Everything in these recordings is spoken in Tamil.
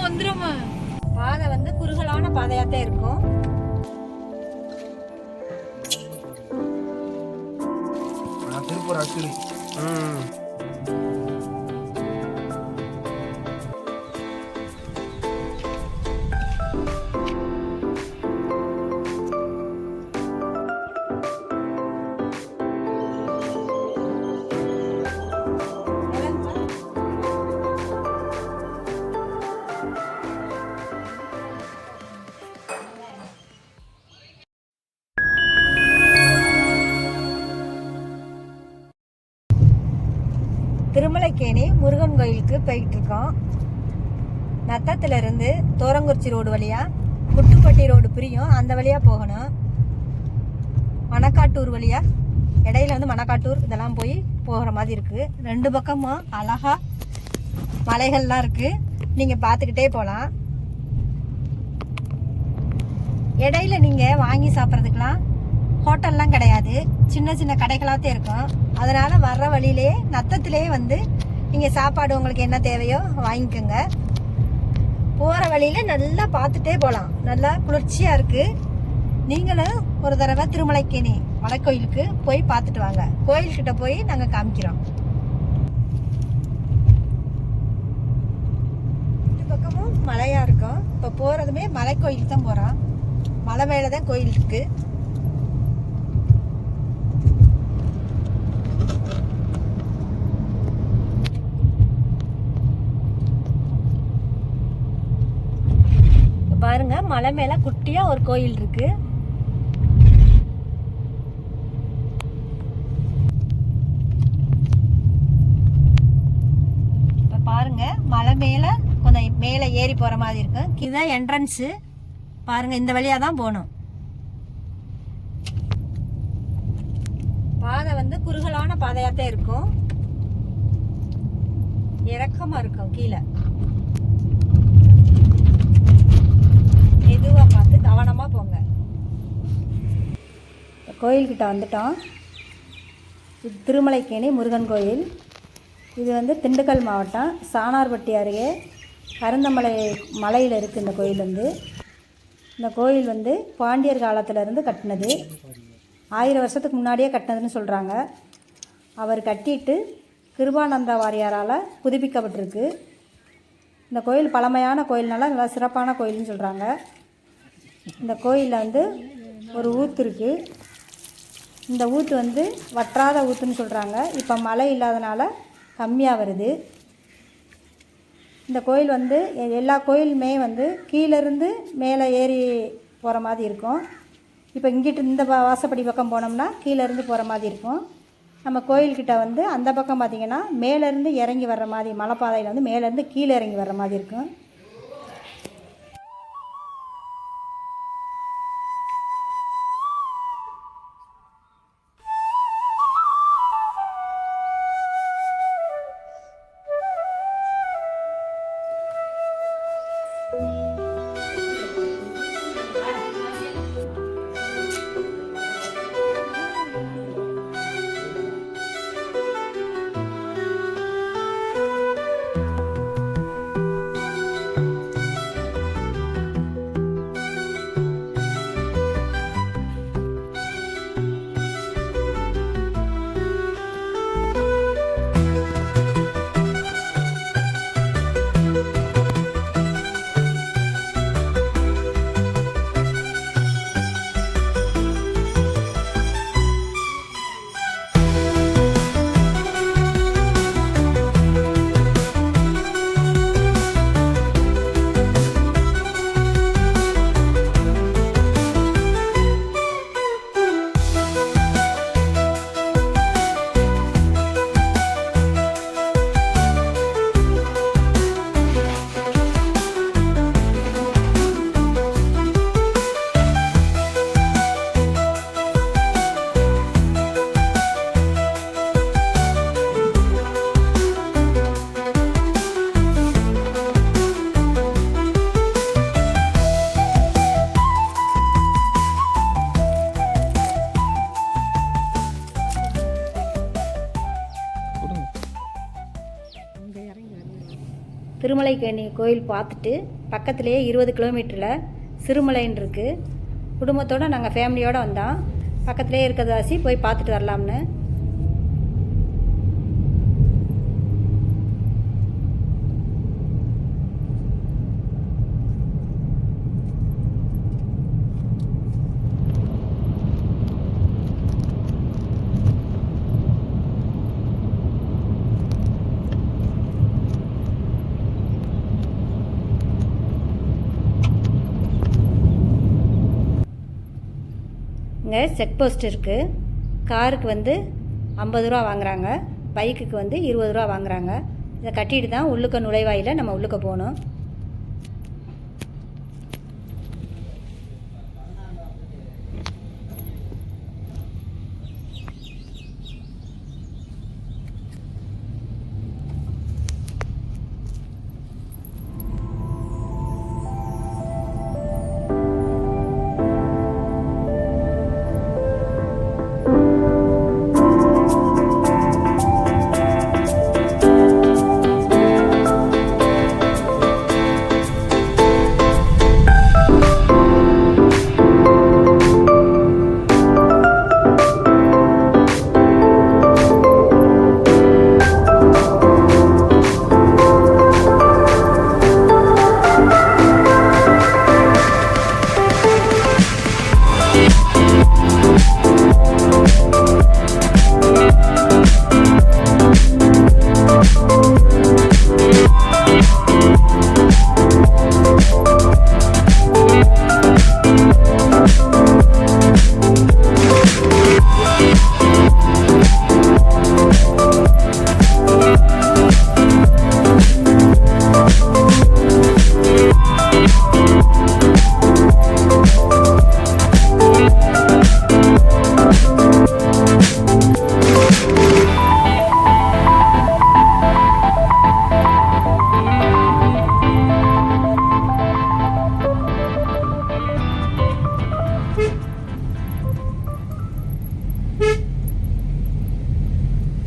வந்துருமா. பாதை வந்து குறுகலான பாதையாத்தான் இருக்கும். திருப்பூர் அக்கிரி. திருமலைக்கேணி முருகன் கோயிலுக்கு போயிட்டு இருக்கோம். நத்தத்துல இருந்து தோரங்குறிச்சி ரோடு வழியா குட்டுப்பட்டி ரோடு பிரியும், அந்த வழியா போகணும். மணக்காட்டூர் வழியா இடையில வந்து மணக்காட்டூர் இதெல்லாம் போய் போகிற மாதிரி இருக்கு. ரெண்டு பக்கமும் அழகா மலைகள்லாம் இருக்கு, நீங்க பார்த்துக்கிட்டே போகலாம். இடையில நீங்க வாங்கி சாப்பிட்றதுக்கெல்லாம் ஹோட்டல்லாம் கிடையாது, சின்ன சின்ன கடைகளாகத்தான் இருக்கும். அதனால வர்ற வழியிலே நத்தத்திலே வந்து நீங்கள் சாப்பாடு உங்களுக்கு என்ன தேவையோ வாங்கிக்கோங்க. போகிற வழியில நல்லா பார்த்துட்டே போகலாம், நல்லா குளிர்ச்சியாக இருக்குது. நீங்களும் ஒரு தடவை திருமலைக்கேணி மலைக்கோயிலுக்கு போய் பார்த்துட்டு வாங்க. கோயில்கிட்ட போய் நாங்கள் காமிக்கிறோம். இந்த பக்கமும் மலையாக இருக்கும். இப்போ போகிறதுமே மலைக்கோயிலுக்கு தான் போகிறோம். மலை மேலே தான் கோயில் இருக்குது. பாருங்க, மலை மேல குட்டியா ஒரு கோயில் இருக்கு. இப்ப பாருங்க, மலை மேல கொஞ்சம் மேல ஏறி போற மாதிரி இருக்கு. இதுதான் என்ட்ரன்ஸ். பாருங்க, இந்த வழியா தான் போகணும். பாதை வந்து குறுகலான பாதையாத்தான் இருக்கும், இறக்கமா இருக்கும். கீழே மெதுவாக பார்த்து கவனமாக போங்க. கோயில்கிட்ட வந்துட்டோம். இது திருமலைக்கேணி முருகன் கோயில். இது வந்து திண்டுக்கல் மாவட்டம் சானார்பட்டி அருகே கருந்தமலை மலையில் இருக்குது. இந்த கோயில் வந்து இந்த கோயில் வந்து பாண்டியர் காலத்திலேருந்து கட்டினது. 1000 வருஷத்துக்கு முன்னாடியே கட்டினதுன்னு சொல்கிறாங்க. அவர் கட்டிட்டு கிருபானந்த வாரியாரால் புதுப்பிக்கப்பட்டிருக்கு. இந்த கோயில் பழமையான கோயில்னால நல்லா சிறப்பான கோயில்னு சொல்கிறாங்க. இந்த கோயிலில் வந்து ஒரு ஊற்று இருக்குது. இந்த ஊற்று வந்து வற்றாத ஊற்றுன்னு சொல்கிறாங்க. இப்போ மழை இல்லாதனால கம்மியாக வருது. இந்த கோயில் வந்து எல்லா கோயிலுமே வந்து கீழேருந்து மேலே ஏறி போகிற மாதிரி இருக்கும். இப்போ இங்கிட்டு இந்த வாசப்படி பக்கம் போனோம்னா கீழேருந்து போகிற மாதிரி இருக்கும். நம்ம கோயில்கிட்ட வந்து அந்த பக்கம் பார்த்திங்கன்னா மேலேருந்து இறங்கி வர்ற மாதிரி, மலைப்பாதையில் வந்து மேலேருந்து கீழே இறங்கி வர்ற மாதிரி இருக்கும். திருமலைக்கேணி கோயில் பார்த்துட்டு பக்கத்துலேயே 20 கிலோமீட்டரில் சிறுமலைன்னு இருக்குது. குடும்பத்தோடு நாங்கள் ஃபேமிலியோடு வந்தோம். பக்கத்துலேயே இருக்கிறதாசி போய் பார்த்துட்டு வரலாம்னு. இங்கே செக் போஸ்ட் இருக்குது. காருக்கு வந்து 50 ரூபா வாங்குறாங்க, பைக்குக்கு வந்து 20 ரூபா வாங்குறாங்க. இதை கட்டிட்டு தான் உள்ளுக்க நுழைவாயில் நம்ம உள்ளுக்க போகணும்.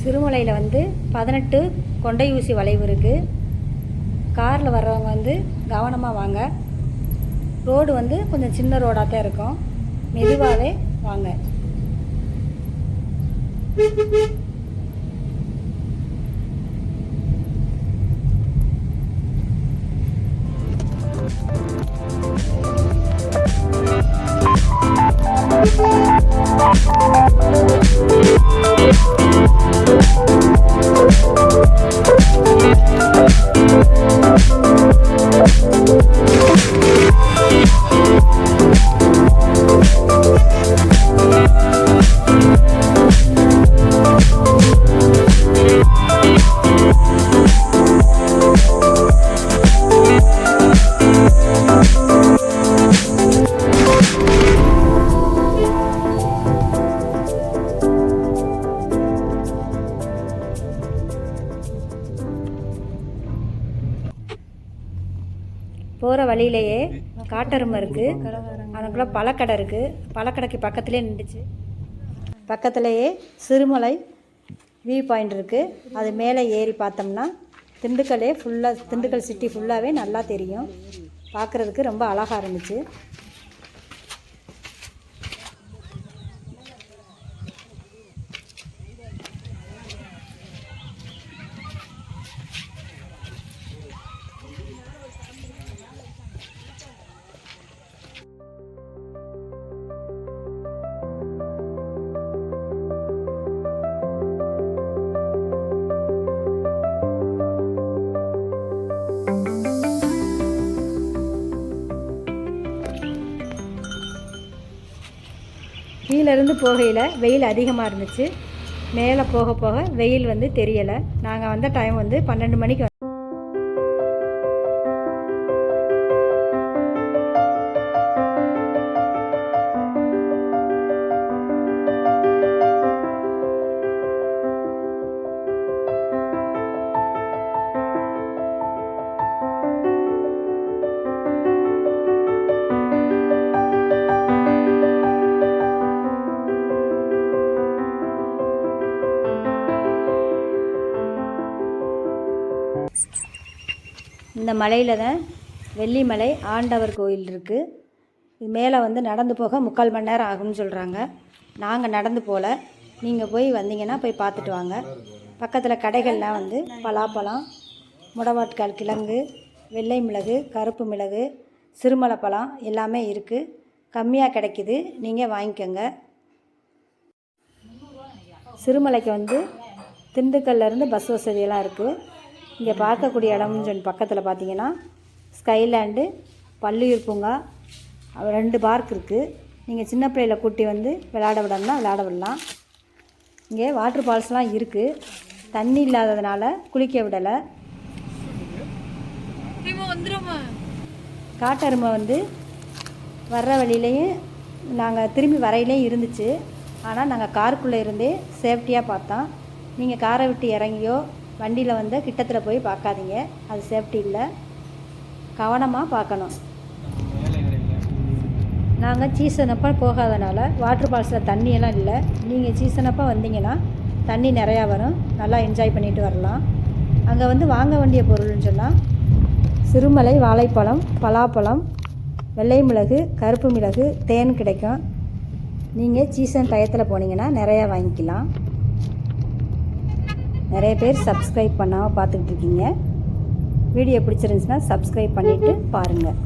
சிறுமலையில் வந்து 18 கொண்டை ஊசி வளைவு இருக்குது. காரில் வர்றவங்க வந்து கவனமாக வாங்க. ரோடு வந்து கொஞ்சம் சின்ன ரோடாக தான் இருக்கும். மெதுவாகவே வாங்க. போகிற வழியிலேயே காட்டெருமை இருக்குது. அதுக்குள்ளே பழக்கடை இருக்குது. பழக்கடைக்கு பக்கத்துலேயே நின்றுச்சு. பக்கத்துலேயே சிறுமலை வியூ பாயிண்ட் இருக்குது. அது மேலே ஏறி பார்த்தோம்னா திண்டுக்கல் சிட்டி ஃபுல்லாகவே நல்லா தெரியும். பார்க்குறதுக்கு ரொம்ப அழகாக இருந்துச்சு. கீழேருந்து போகையில் வெயில் அதிகமாக இருந்துச்சு. மேலே போக போக வெயில் வந்து தெரியலை. நாங்கள் வந்த டைம் வந்து 12 மணிக்கு இந்த மலையில் தான் வெள்ளிமலை ஆண்டவர் கோயில் இருக்குது. இது மேலே வந்து நடந்து போக 3/4 மணி நேரம் ஆகும்னு சொல்கிறாங்க. நாங்கள் நடந்து போகல, நீங்கள் போய் வந்தீங்கன்னா போய் பார்த்துட்டு வாங்க. பக்கத்தில் கடைகள்லாம் வந்து பலாப்பழம், முடவாட்கால் கிழங்கு, வெள்ளை மிளகு, கருப்பு மிளகு, சிறுமலைப்பழம் எல்லாமே இருக்குது. கம்மியாக கிடைக்கிது, நீங்கள் வாங்கிக்கோங்க. சிறுமலைக்கு வந்து திண்டுக்கல்லேருந்து பஸ் வசதியெல்லாம் இருக்குது. இங்கே பார்க்கக்கூடிய இடம்னு சொல்லி பக்கத்தில் பார்த்தீங்கன்னா ஸ்கைலேண்டு, பள்ளியூர் பூங்கா, 2 பார்க் இருக்குது. நீங்கள் சின்ன பிள்ளையில கூட்டி வந்து விளையாட விடணும்னா விளையாட விடலாம். இங்கே வாட்டர் ஃபால்ஸ்லாம் இருக்குது. தண்ணி இல்லாததுனால குளிக்க விடலை. காட்டெருமை வந்து வர்ற வழியிலையும் நாங்கள் திரும்பி வரையிலையும் இருந்துச்சு. ஆனால் நாங்கள் காருக்குள்ளே இருந்தே சேஃப்டியாக பார்த்தோம். நீங்கள் காரை விட்டு இறங்கியோ வண்டியில் வந்து கிட்டத்தில் போய் பார்க்காதீங்க, அது சேஃப்டி இல்லை. கவனமாக பார்க்கணும். நாங்கள் சீசனப்போ போகாதனால வாட்டர் ஃபால்ஸில் தண்ணியெல்லாம் இல்லை. நீங்கள் சீசனப்போ வந்தீங்கன்னா தண்ணி நிறையா வரும், நல்லா என்ஜாய் பண்ணிட்டு வரலாம். அங்கே வந்து வாங்க வேண்டிய பொருள்னு சொன்னால் சிறுமலை வாழைப்பழம், பலாப்பழம், வெள்ளை மிளகு, கருப்பு மிளகு, தேன் கிடைக்கும். நீங்கள் சீசன் டயத்தில் போனீங்கன்னா நிறையா வாங்கிக்கலாம். நிறைய பேர் சப்ஸ்கிரைப் பண்ணாமல் பார்த்துக்கிட்டு இருக்கீங்க. வீடியோ பிடிச்சிருந்துச்சுன்னா சப்ஸ்கிரைப் பண்ணிவிட்டு பாருங்கள்.